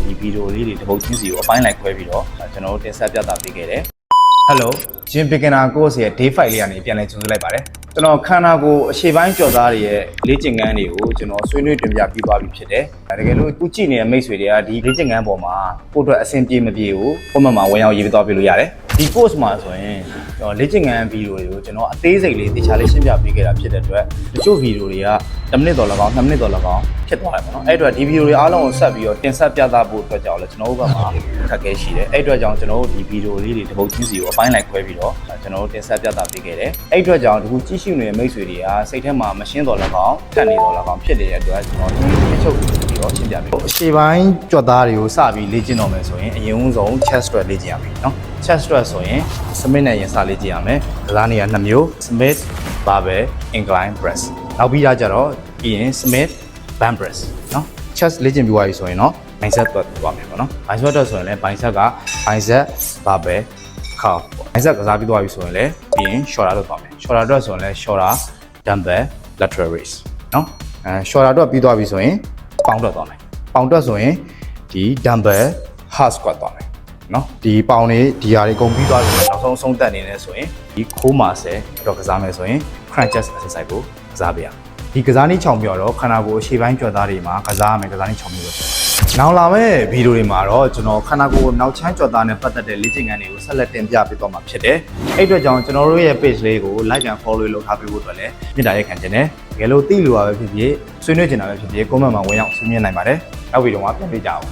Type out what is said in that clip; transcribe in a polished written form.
ဒီဗီဒီယိုလေးတွေတပုတ်ချင်းစီကိုအပိုင်းလိုက်ခွဲပြီးတော့ကျွန်တော်တို့တင်ဆက်ပြသပေးခဲ့တယ် Hello Gym Beginner Course ရဲ့ Day 5 လေးကနေပြန်လည်ကြိုဆိုလိုက်ပါတယ်ကျွန်တော်ခန္ဓာကိုယ်အရှေ့ပိုင်းကြော်သားတွေရဲ့လေ့ကျင့်ခန်းတွေကိုကျွန်တော်ဆွေးနွေးတင်ပြပြီးသွားပြီဖြစ်တယ်တကယ်လို့ခုကြည့်နေတဲ့မိတ်ဆွေတွေကဒီလေ့ကျင့်ခန်းပေါ်မှာကိုယ့်အတွက်အဆင်ပြေမပြေဘူးပုံမှန်မှာဝင်ရောက်ရေးပြီးသွားပြလို့ရတယ်ဒီ course မှာဆိုရင်ကျွန်တော်လေ့ကျင့်ခန်းဗီဒီယိုတွေကိုကျွန်တော်အသေးစိတ်လေးတခြားလေးရှင်းပြပေးခဲ့တာဖြစ်တဲ့အတွက်တချို့ဗီဒီယိုတွေက10မိနစ်တော်လောက်2မိနစ်တော်လောက်ဖြစ်သွားတယ်ပေါ့နော်အဲ့အတွက်ဒီဗီဒီယိုတွေအားလုံးကိုဆက်ပြီးတော့တင်ဆက်ပြသဖို့အတွက်ကြောင့်လည်းကျွန်တော်တို့ဘက်မှာခက်ခဲရှိတယ်အဲ့အတွက်ကြောင့်ကျွန်တော်တို့ဒီဗီဒီယိုလေးတွေတပုတ်ချင်းစီကိုအပိုင်းလိုက်ခွဲပြီးတော့ကျွန်တော်တို့တင်ဆက်ပြသပေးခဲ့တယ်အဲ့အတွက်ကြောင့်ဒီခုကြည့်ရှုနေတဲ့မိတ်ဆွေတွေကစိတ်ထဲမှာမရှင်းတော်လောက်အောင်ထက်နေတော်လောက်အောင်ဖြစ်နေတဲ့အတွက်ကျွန်တော်ဒီချုပ်ပြီးတော့ရှင်းပြပေးအရှေ့ပိုင်းကြွက်သားတွေကိုစပြီးလေ့ကျင့်တော့မယ်ဆိုရင်အရင်ဆုံး chest strap လေ့ကျင့်ရမယ်နော် chest strap ဆိုရင် Smith နဲ့ရင်စလေ့ကျင့်ရမယ်ကစားနေရ2မျိုး Smith barbell incline press နောက်ပြီးကြတော့ပြီးရင် Smith band press နော် chest လေ့ကျင့်ပြီးသွားပြီဆိုရင်တော့ bicep တွက်သွားမယ်ပေါ့နော် bicep တွက်ဆိုရင်လည်း bicep က bicep barbell curl bicep ကစားပြီးသွားပြီဆိုရင်လည်းပြီးရင် shoulder တွက်သွားမယ် shoulder တွက်ဆိုရင်လည်း shoulder dumbbell lateral raise နော်shoulder တွက်ပြီးသွားပြီဆိုရင်ပေါင်တွက်သွားမယ်ပေါင်တွက်ဆိုရင်ဒီ dumbbell half squat သွားမယ်နော်ဒီပေါင်တွေဒီဟာတွေအကုန်ပြီးသွားပြီနောက်ဆုံးဆုံးသက်နေနေဆိုရင်ဒီခိုးမာဆယ်တော့ကစားမယ်ဆိုရင် crunch chest exercise ကိုကစားပေးရဒီကစားနည်း6မျိုးတော့ခန္ဓာကိုယ်အရှေ့ပိုင်းကြွက်သားတွေမှာကစားရမယ်ကစားနည်း6မျိုးပဲနောက်လာမယ့်ဗီဒီယိုတွေမှာတော့ကျွန်တော်ခန္ဓာကိုယ်နောက်ချမ်းကြွက်သားနဲ့ပတ်သက်တဲ့လေ့ကျင့်ခန်းတွေကိုဆက်လက်တင်ပြပေးသွားမှာဖြစ်တယ်အဲ့အတွက်ကြောင့်ကျွန်တော်တို့ရဲ့ page လေးကို like and follow လုပ်ထားပေးဖို့အတွက်လည်းမေတ္တာရက်ခံခြင်းနဲ့တကယ်လို့သိလို့ပါပဲဖြစ်ဖြစ်ဆွေးနွေးချင်တာပဲဖြစ်ဖြစ် comment မှာဝင်ရောက်ဆွေးနွေးနိုင်ပါတယ်နောက်ဗီဒီယိုမှာပြန်တွေ့ကြအောင်